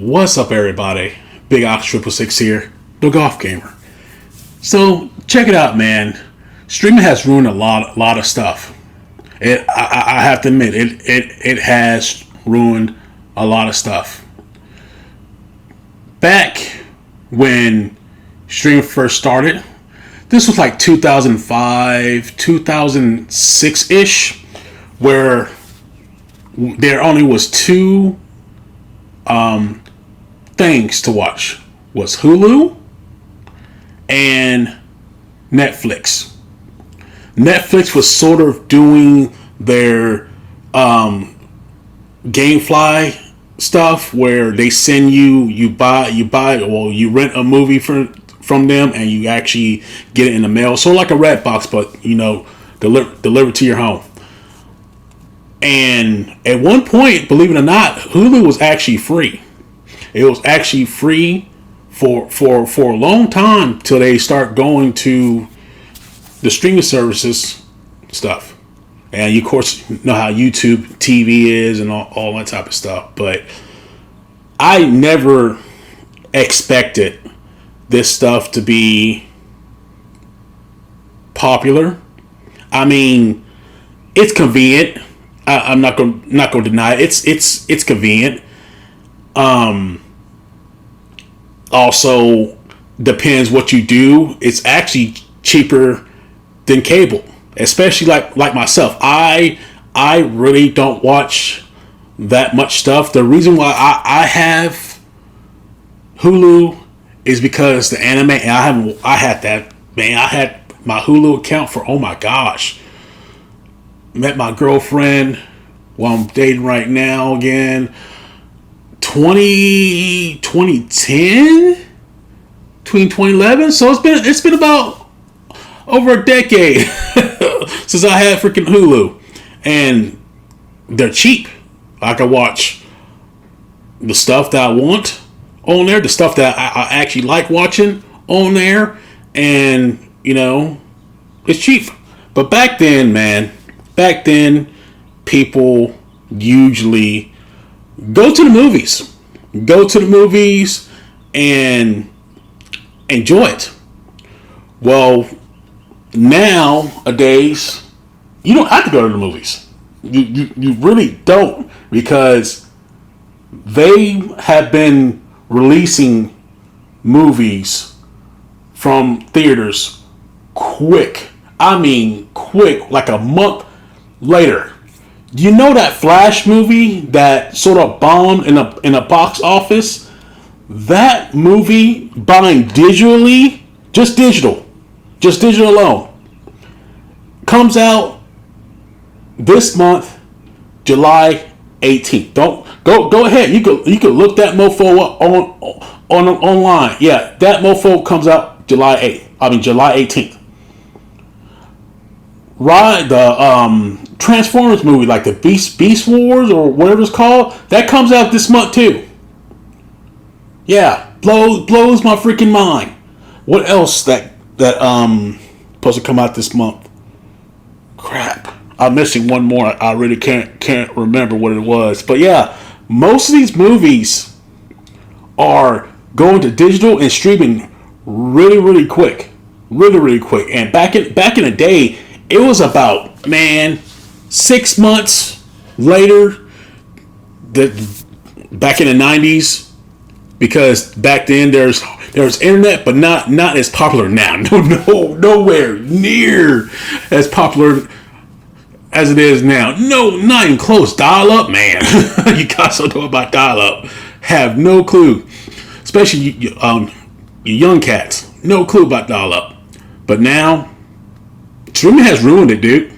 What's up, everybody? Big Ox 666 here, the golf gamer. So check it out, man. Streaming has ruined a lot of stuff. I have to admit, it has ruined a lot of stuff. Back when streaming first started, this was like 2005, 2006 ish, where there only was two things to watch: was Hulu and Netflix. Netflix was sort of doing their GameFly stuff, where they send you rent a movie from them, and you actually get it in the mail, so like a Redbox, but delivered to your home. And at one point, believe it or not, Hulu was actually free. It was actually free for a long time till they start going to the streaming services stuff. And you, of course, know how YouTube TV is and all that type of stuff. But I never expected this stuff to be popular. I mean, it's convenient. I'm not going to deny it. It's convenient. Also, depends what you do. It's actually cheaper than cable, especially like myself. I really don't watch that much stuff. The reason why I have Hulu is because the anime. And I had my Hulu account for, oh my gosh. Met my girlfriend, well, I'm dating right now again, 2010, between 2011. So it's been about over a decade since I had freaking Hulu, and they're cheap. I can watch the stuff that I want on there, the stuff that I actually like watching on there, and it's cheap. But back then, people usually go to the movies and enjoy it. Well, nowadays, you don't have to go to the movies. You really don't, because they have been releasing movies from theaters quick. I mean, quick, like a month later. You know that Flash movie that sort of bombed in a box office? That movie, buying digitally, just digital alone, comes out this month, July 18th. Don't go ahead. You could look that mofo up on online. Yeah, that mofo comes out July 18th. Right, the Transformers movie, like the Beast Wars or whatever it's called, that comes out this month too. Yeah, blows my freaking mind. What else that supposed to come out this month? Crap, I'm missing one more. I really can't remember what it was. But yeah, most of these movies are going to digital and streaming really quick, really quick. And back in the day, it was about 6 months later, back in the 90s, because back then there's internet, but not as popular now. Nowhere near as popular as it is now. No, not even close. Dial-up, man. You guys don't know about dial-up. Have no clue. Especially you young cats. No clue about dial-up. But now, streaming has ruined it, dude.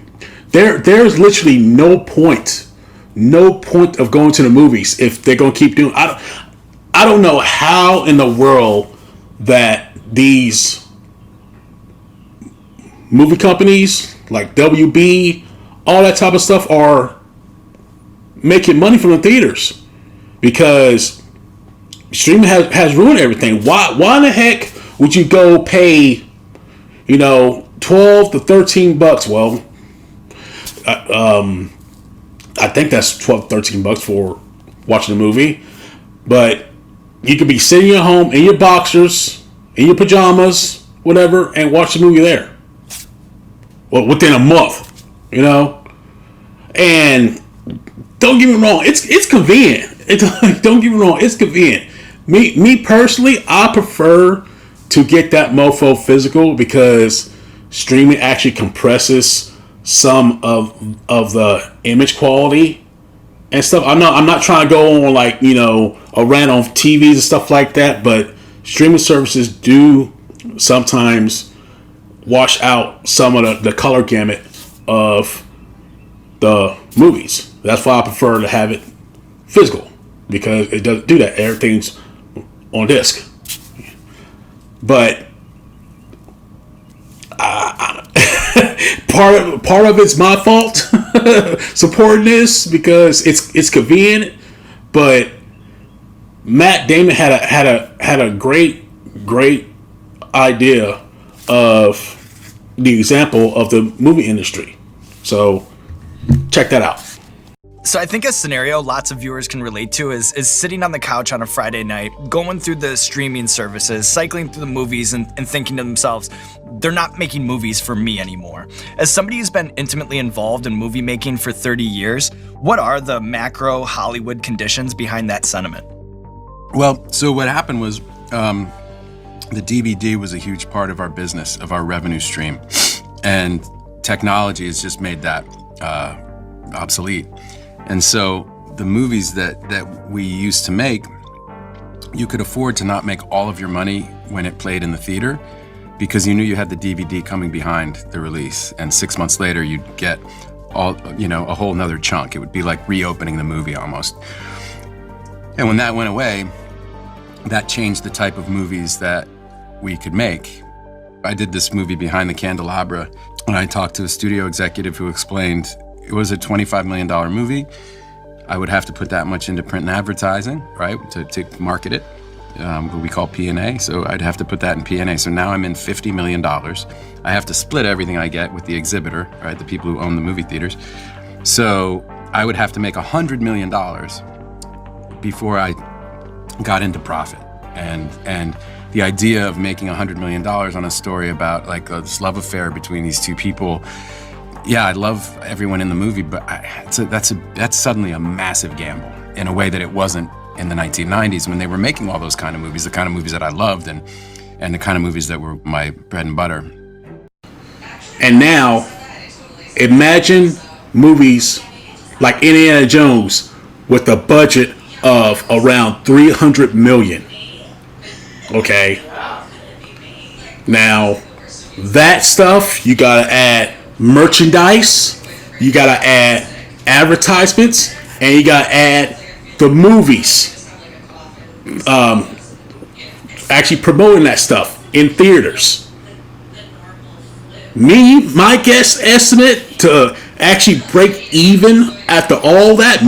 There's literally no point of going to the movies if they're gonna keep doing. I don't know how in the world that these movie companies like WB, all that type of stuff, are making money from the theaters, because streaming has ruined everything. Why in the heck would you go pay, $12 to $13? Well, I think that's $12, $13 for watching a movie. But You could be sitting at home in your boxers, in your pajamas, whatever, and watch the movie there. Well, within a month, you know. And don't get me wrong, it's convenient. Don't get me wrong, it's convenient. Me personally, I prefer to get that mofo physical because streaming actually compresses some of the image quality and stuff. I'm not trying to go on like, you know, a rant on TVs and stuff like that, but streaming services do sometimes wash out some of the color gamut of the movies. That's why I prefer to have it physical, because it doesn't do that. Everything's on disc. But part of it's my fault supporting this because it's convenient. But Matt Damon had a great idea of the example of the movie industry. So check that out. So I think a scenario lots of viewers can relate to is sitting on the couch on a Friday night, going through the streaming services, cycling through the movies and thinking to themselves, they're not making movies for me anymore. As somebody who's been intimately involved in movie making for 30 years, what are the macro Hollywood conditions behind that sentiment? Well, so what happened was the DVD was a huge part of our business, of our revenue stream. And technology has just made that obsolete. And so the movies that we used to make, you could afford to not make all of your money when it played in the theater because you knew you had the DVD coming behind the release. And 6 months later, you'd get a whole nother chunk. It would be like reopening the movie almost. And when that went away, that changed the type of movies that we could make. I did this movie Behind the Candelabra, and I talked to a studio executive who explained it was a $25 million movie. I would have to put that much into print and advertising, right, to market it, what we call P&A. So I'd have to put that in P&A. So now I'm in $50 million. I have to split everything I get with the exhibitor, right, the people who own the movie theaters. So I would have to make $100 million before I got into profit. And the idea of making $100 million on a story about like this love affair between these two people, yeah, I love everyone in the movie, but that's suddenly a massive gamble in a way that it wasn't in the 1990s when they were making all those kind of movies, the kind of movies that I loved and the kind of movies that were my bread and butter. And now, imagine movies like Indiana Jones with a budget of around $300 million. Okay. Now, that stuff, you gotta add merchandise, you gotta add advertisements, and you gotta add the movies. Actually promoting that stuff in theaters. My guess estimate to actually break even after all that,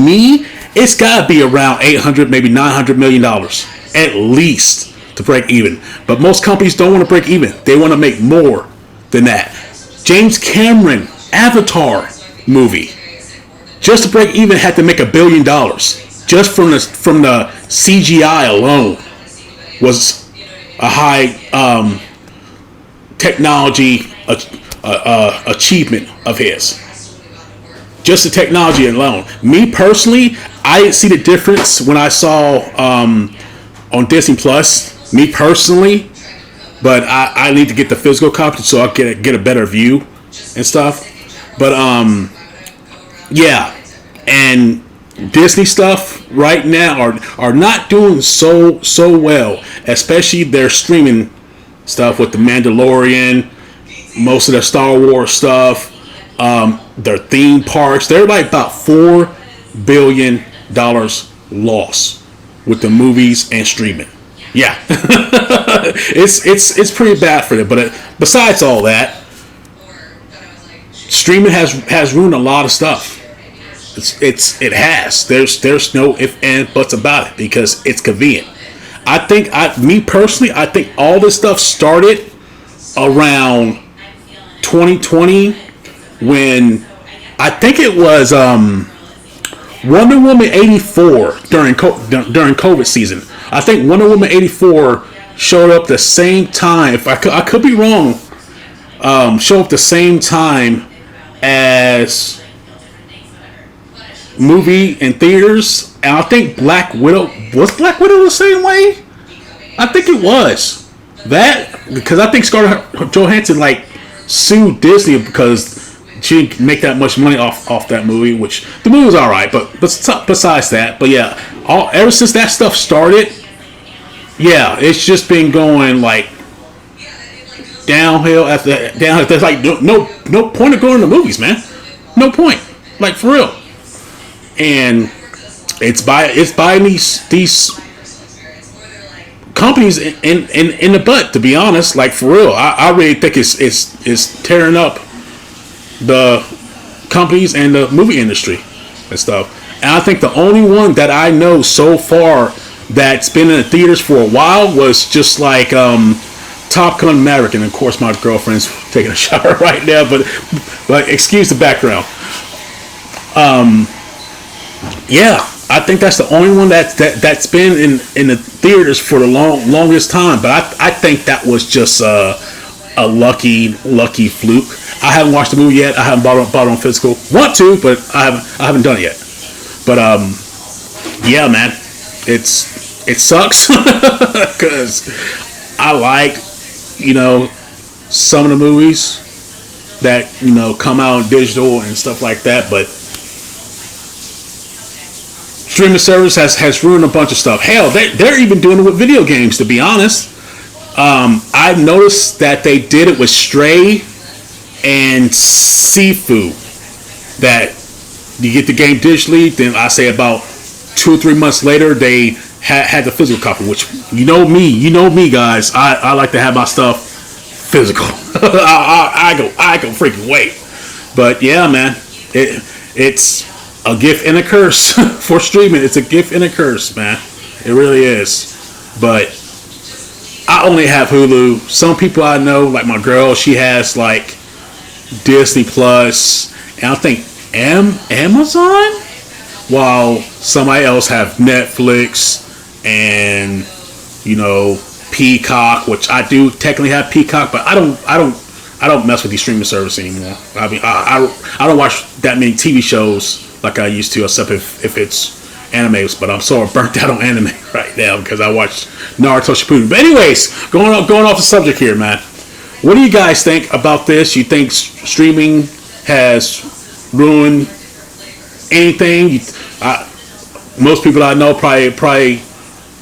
it's gotta be around $800, maybe $900 million at least to break even. But most companies don't want to break even. They want to make more than that. James Cameron, Avatar movie, just to break even had to make $1 billion. Just from the CGI alone was a high technology achievement of his. Just the technology alone. Me personally, I didn't see the difference when I saw on Disney Plus. Me personally, but I need to get the physical copy so I can get a better view and stuff. But yeah, and Disney stuff right now are not doing so well, especially their streaming stuff with the Mandalorian, most of their Star Wars stuff, their theme parks. They're like about $4 billion loss with the movies and streaming. Yeah, it's pretty bad for them. But besides all that, streaming has ruined a lot of stuff. It has. There's no if and buts about it because it's convenient. I think me personally, I think all this stuff started around 2020 when I think it was Wonder Woman 84 during COVID season. I think Wonder Woman 84 showed up the same time. If I could be wrong, showed up the same time as movie in theaters. And I think Black Widow the same way. I think it was that because I think Scarlett Johansson like sued Disney because she didn't make that much money off that movie, which the movie was all right, but besides that, but yeah, ever since that stuff started, yeah, it's just been going like downhill after downhill. There's like no point of going to movies, man. No point, like for real. And it's buying these companies in the butt, to be honest. Like for real, I really think it's tearing up the companies and the movie industry and stuff. And I think the only one that I know so far that's been in the theaters for a while was just like Top Gun Maverick, and of course my girlfriend's taking a shower right now, but excuse the background. Yeah, I think that's the only one that's been in the theaters for the longest time. But I think that was just a lucky fluke. I haven't watched the movie yet. I haven't bought it on physical. Want to, but I haven't done it yet. But yeah, man, it sucks because I like some of the movies that come out in digital and stuff like that, but streaming service has ruined a bunch of stuff. Hell, they're even doing it with video games, to be honest. I've noticed that they did it with Stray and Sifu. That you get the game digitally, then I say about 2 or 3 months later they had the physical copy. Which you know me, guys. I like to have my stuff physical. I go freaking wait. But yeah, man, it's a gift and a curse for streaming. It's a gift and a curse, man. It really is. But I only have Hulu. Some people I know, like my girl, she has like Disney Plus, and I think Amazon, while somebody else have Netflix and Peacock, which I do technically have Peacock, but I don't mess with these streaming services anymore. I mean, I don't watch that many TV shows like I used to, except if it's animes. But I'm sort of burnt out on anime right now because I watched Naruto Shippuden. But anyways, going off the subject here, man. What do you guys think about this? You think streaming has ruined anything? Most people I know probably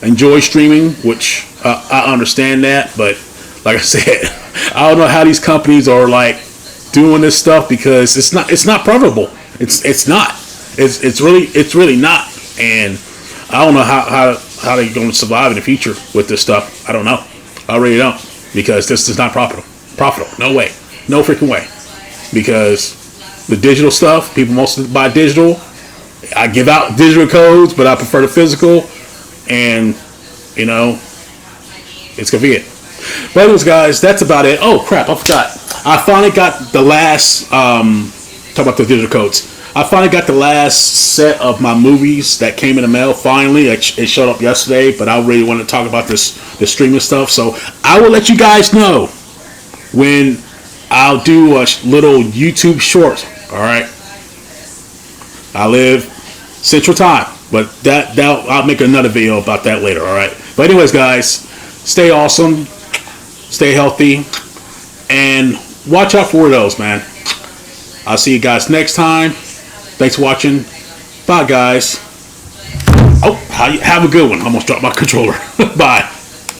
enjoy streaming, which I understand that. But like I said, I don't know how these companies are like doing this stuff because it's not profitable. It's not. It's really not. And I don't know how they're going to survive in the future with this stuff. I don't know. I really don't, because this is not profitable. No way. No freaking way. Because the digital stuff, people mostly buy digital. I give out digital codes, but I prefer the physical. And it's convenient. But anyways, guys, that's about it. Oh crap, I forgot. I finally got the last talk about the digital codes. I finally got the last set of my movies that came in the mail. Finally, it showed up yesterday, but I really want to talk about the streaming stuff. So I will let you guys know when I'll do a little YouTube short. All right. I live Central Time, but I'll make another video about that later. All right. But anyways, guys, stay awesome, stay healthy, and watch out for those, man. I'll see you guys next time. Thanks for watching. Bye, guys. Oh, have a good one. I almost dropped my controller. Bye.